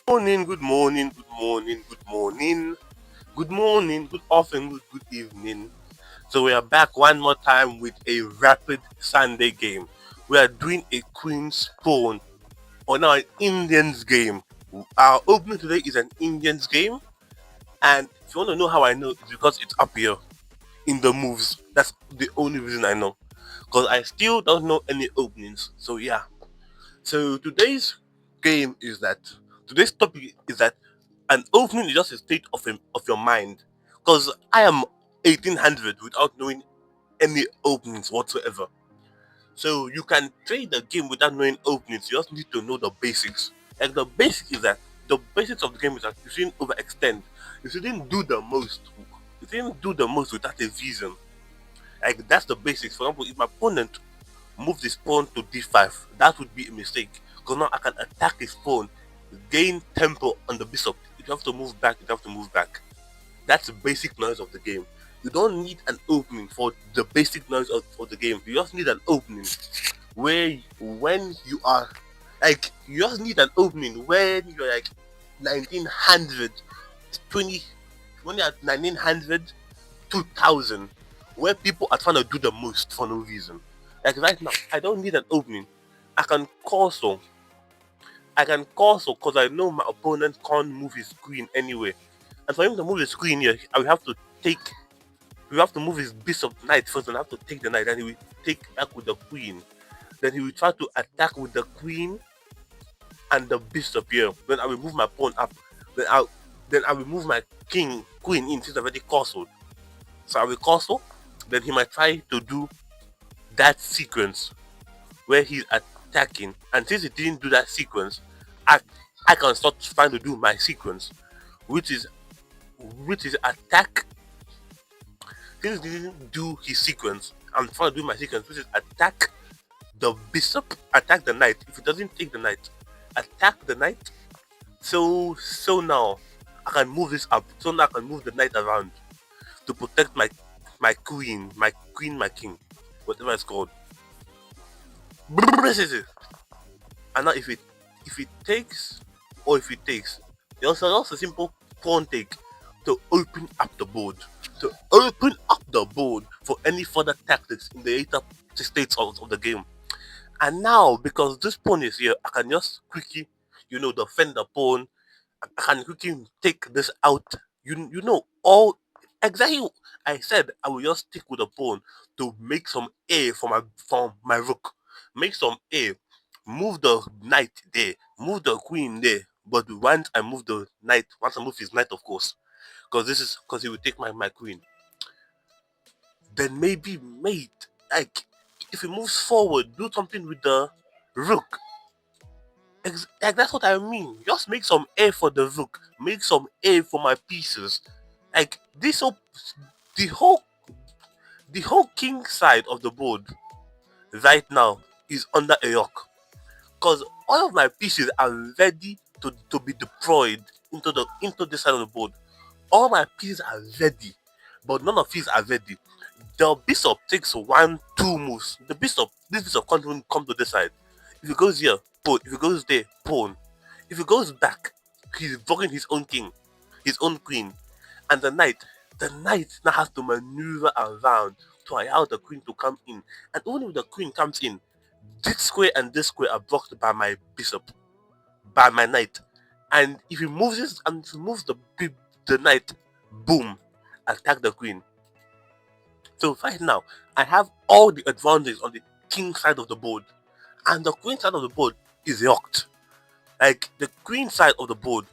Morning, good morning, good morning, good morning, good morning, good afternoon, good evening. So we are back one more time with a rapid Sunday game. We are doing a Queen's Pawn on our Indians game. Our opening today is an Indians game, and if you want to know how I know, it's because it's up here in the moves. That's the only reason I know. Because I still don't know any openings. So yeah. So today's topic is that an opening is just a state of your mind. Because I am 1800 without knowing any openings whatsoever. So you can play the game without knowing openings. You just need to know the basics. Like the basics of the game is that you shouldn't overextend. You shouldn't do the most. You shouldn't do the most without a reason. Like that's the basics. For example, if my opponent moves his pawn to d5, that would be a mistake. Because now I can attack his pawn, gain tempo on the bishop. If you have to move back, you have to move back. That's the basic knowledge of the game. You don't need an opening for the basic knowledge of the game. You just need an opening where when you are you just need an opening when you're like 1900, 20, when you're at 1900, 2000, where people are trying to do the most for no reason. Like right now, I don't need an opening. I can cancel. I can cancel because I know my opponent can't move his queen anyway. And for him to move his queen here, I will have to take. We have to move his bishop knight first, and I have to take the knight. Then he will take back with the queen. Then he will try to attack with the queen and the bishop here. Then I will move my pawn up. Then I will move my queen in since I already castled. So I will castle. Then he might try to do that sequence where he's attacking. And since he didn't do that sequence, I I can start trying to do my sequence, which is attack. Since he didn't do his sequence, I'm trying to do my sequence, which is attack the bishop, attack the knight. If he doesn't take the knight, attack the knight. So now I can move this up. So now I can move the knight around to protect my queen, my king, whatever it's called. And now if it takes or if it takes, there's also a simple pawn take to open up the board. To open up the board for any further tactics in the later states of the game. And now, because this pawn is here, I can just quickly, defend the pawn. I can quickly take this out. All exactly. I said I will just stick with the pawn to make some A for my rook. Make some A. Move the knight there. Move the queen there. But once I move his knight, of course, because he will take my queen. Then maybe mate, like if he moves forward, do something with the rook. Like that's what I mean. Just make some air for the rook. Make some air for my pieces. Like this whole the whole the whole king side of the board right now is under a rock. Because all of my pieces are ready to be deployed into this side of the board. All my pieces are ready, but none of these are ready. The bishop takes one, two moves. This bishop can't even come to this side. If he goes here, pawn. If he goes there, pawn. If he goes back, he's blocking his own king, his own queen, and the knight now has to maneuver around to allow the queen to come in. And only if the queen comes in, this square and this square are blocked by my bishop, by my knight. And if he moves this and if he moves the knight, boom, attack the queen. So right now, I have all the advantages on the king side of the board, and the queen side of the board is locked. Like the queen side of the board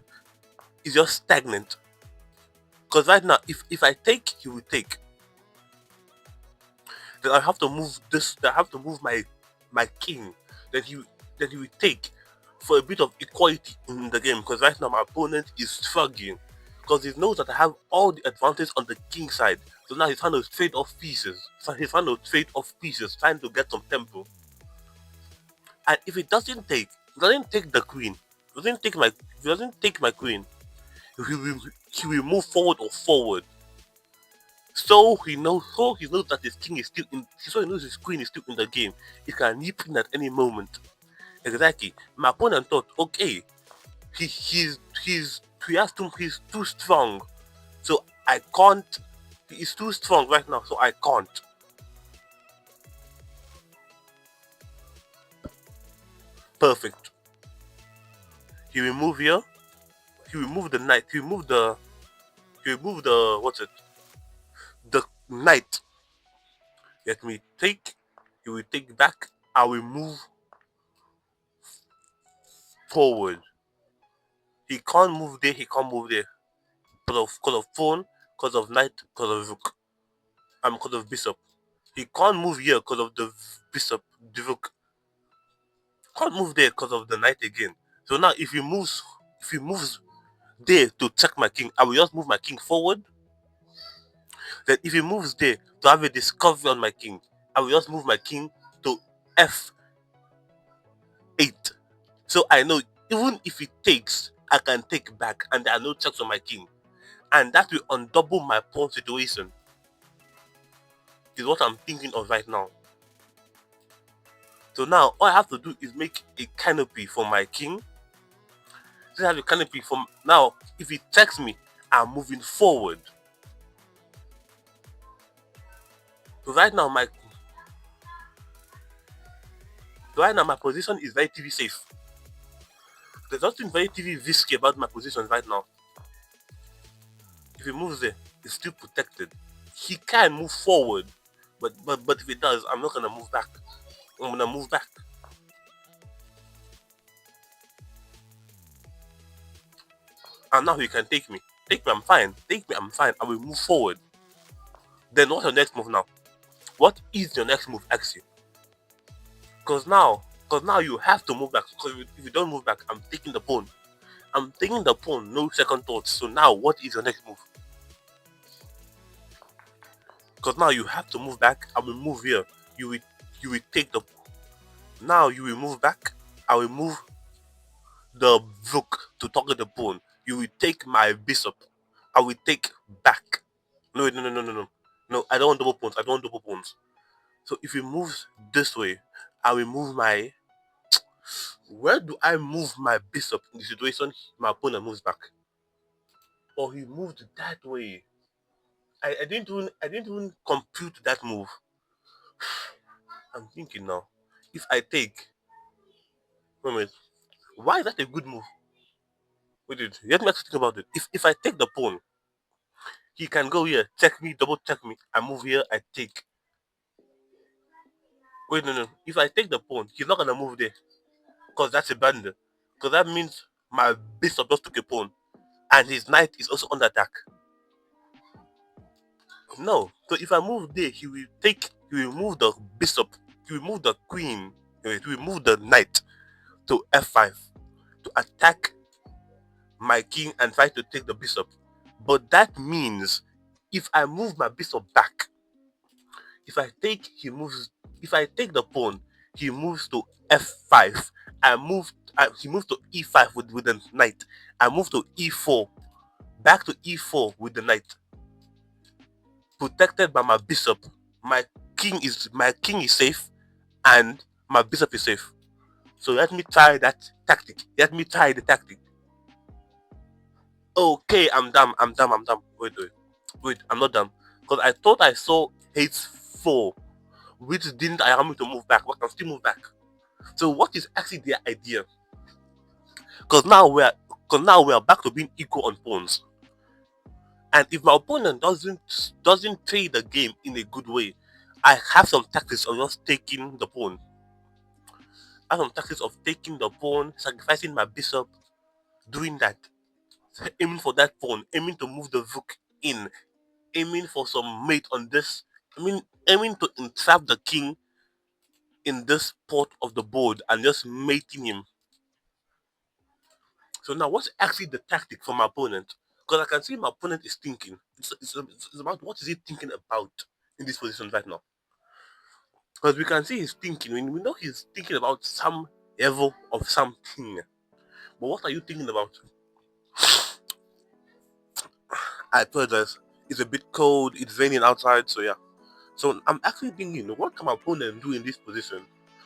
is just stagnant. Because right now, if I take, he will take. Then I have to move this. I have to move my king. Then he will take for a bit of equality in the game. Because right now my opponent is struggling. Because he knows that I have all the advantage on the king side. So now he's trying to trade off pieces. So he's trying to trade off pieces, trying to get some tempo. And if he doesn't take the queen, he doesn't take my queen, he will move forward or forward. So he knows that his king is still in. So he knows his queen is still in the game. He can nip in at any moment. Exactly. My opponent thought, okay, he's too strong. So I can't. He's too strong right now, so I can't. Perfect. He will move here. He will move the knight. He will move the what's it? The knight. Let me take. He will take back. I will move forward. He can't move there. He can't move there. Cause of pawn. Cause of knight. Cause of rook. Cause of bishop. He can't move here because of the bishop. The rook can't move there because of the knight again. So now if he moves there to check my king, I will just move my king forward. Then if he moves there to have a discovery on my king, I will just move my king to f8. So I know even if it takes, I can take back and there are no checks on my king. And that will undouble my pawn situation. Is what I'm thinking of right now. So now all I have to do is make a canopy for my king. Just have a canopy from now. If he checks me, I'm moving forward. So right now my position is very TV safe. There's nothing very TV risky about my position right now. If he moves there, it's still protected. He can move forward, but if he does, I'm not gonna move back. I'm gonna move back. And now he can take me. Take me, I'm fine. Take me, I'm fine. I will move forward. Then what's your next move now? What is your next move actually? Because now you have to move back. Because if you don't move back, I'm taking the pawn. I'm taking the pawn, no second thoughts. So now what is your next move? Because now you have to move back. I will move here. You will take the. Now you will move back. I will move the rook to target the pawn. You will take my bishop. I will take back. No, no, no, no, no, no. No, I don't want double pawns. I don't want double pawns. So if he moves this way, I will move my. Where do I move my bishop in the situation my opponent moves back? Or he moved that way. I didn't even compute that move. I'm thinking now. If I take wait a minute, why is that a good move? Let me actually think about it. If I take the pawn, he can go here, check me, double check me. I move here, I take. Wait, no, no. If I take the pawn, he's not gonna move there. Because that's a blunder. Because that means my bishop just took a pawn. And his knight is also under attack. No. So if I move there, he will move the bishop, he will move the queen, he will move the knight to f5 to attack my king and try to take the bishop. But that means if I move my bishop back, if I take he moves if I take the pawn, he moves to f5. He moves to e5 with the knight. I move to e4, back to e4 with the knight. Protected by my bishop. My king is safe and my bishop is safe. So let me try that tactic. Let me try the tactic. Okay, I'm done. I'm done. I'm done. Wait. I'm not done. Because I thought I saw h4, which didn't allow me to move back, but I can still move back. So what is actually the idea? Because now we are back to being equal on pawns. And if my opponent doesn't play the game in a good way, I have some tactics of just taking the pawn. I have some tactics of taking the pawn, sacrificing my bishop, doing that, aiming for that pawn, aiming to move the rook in, aiming for some mate on this. Aiming to entrap the king in this part of the board and just mating him. So now, what's actually the tactic for my opponent? Because I can see my opponent is thinking. It's about what is he thinking about in this position right now. Because we can see he's thinking. We know he's thinking about some level of something. But what are you thinking about? I apologize. It's a bit cold. It's raining outside. So yeah. So I'm actually thinking, what can my opponent do in this position?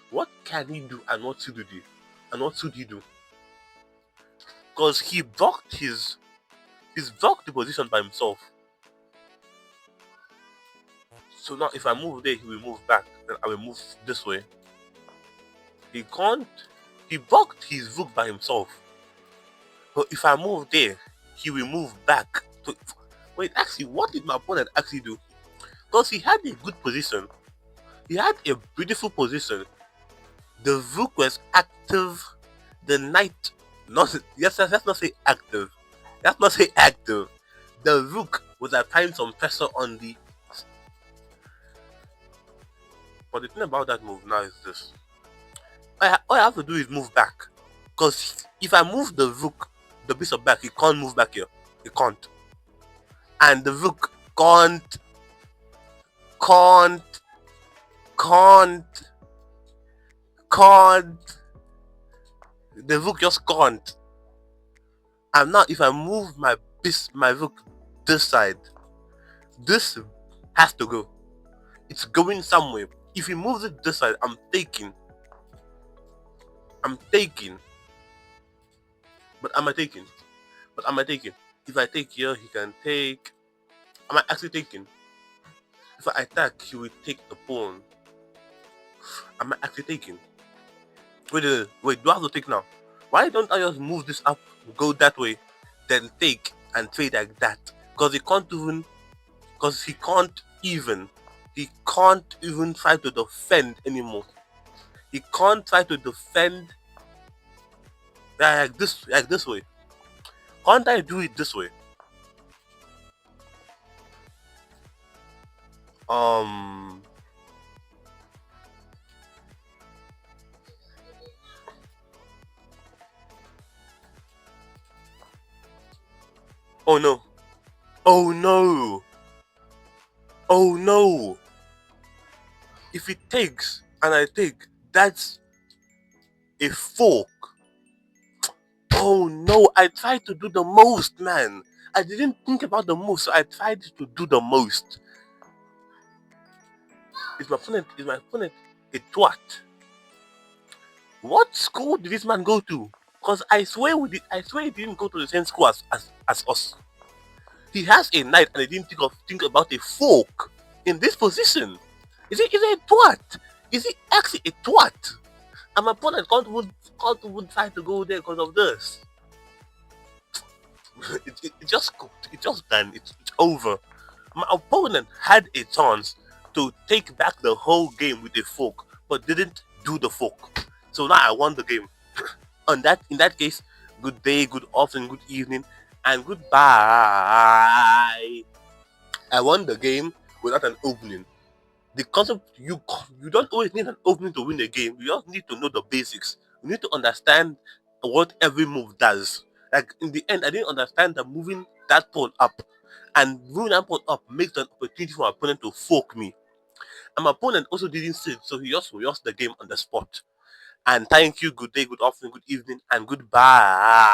What can he do and what should he do? And what should he do? because he's blocked the position by himself. So now if I move there, he will move back. Then I will move this way. He can't. He blocked his rook by himself. But if I move there, he will move back. To, wait, actually, what did my opponent actually do? Because he had a good position. He had a beautiful position. The rook was active. The knight, not yes, let's not say active. Let's not say active. The rook was applying some pressure on the. But the thing about that move now is this: all I have to do is move back. Because if I move the rook, the bishop back, he can't move back here. He can't. And the rook can't, can't, can't. The rook just can't. And now if I move my rook this side, this has to go. It's going somewhere. If he moves it this side, I'm taking. But am I taking? But am I taking? If I take here, he can take. Am I actually taking? If I attack, he will take the pawn. Am I actually taking? Wait, do I have to take now? Why don't I just move this up, go that way, then take and trade like that? Because he can't even. Because he can't even. He can't even try to defend anymore. He can't try to defend like this way. Can't I do it this way? Um. Oh no. Oh no. Oh no. If it takes and I take, that's a fork. Oh no, I tried to do the most, man. I didn't think about the most, so I tried to do the most. Is my opponent a twat? What school did this man go to? Because I swear he didn't go to the same school as us. He has a knight and he didn't think about a fork in this position. Is he a twat? Is he actually a twat? And my opponent can't even try to go there because of this. It just cooked. It just done. It's over. My opponent had a chance to take back the whole game with a fork, but didn't do the fork. So now I won the game. In that case, good day, good afternoon, good evening, and goodbye. I won the game without an opening. The concept you don't always need an opening to win a game. You just need to know the basics. You need to understand what every move does. Like in the end, I didn't understand that moving that pawn up and moving that pawn up makes an opportunity for my opponent to fork me. And my opponent also didn't see it, so he just lost the game on the spot. And thank you, good day, good afternoon, good evening, and goodbye.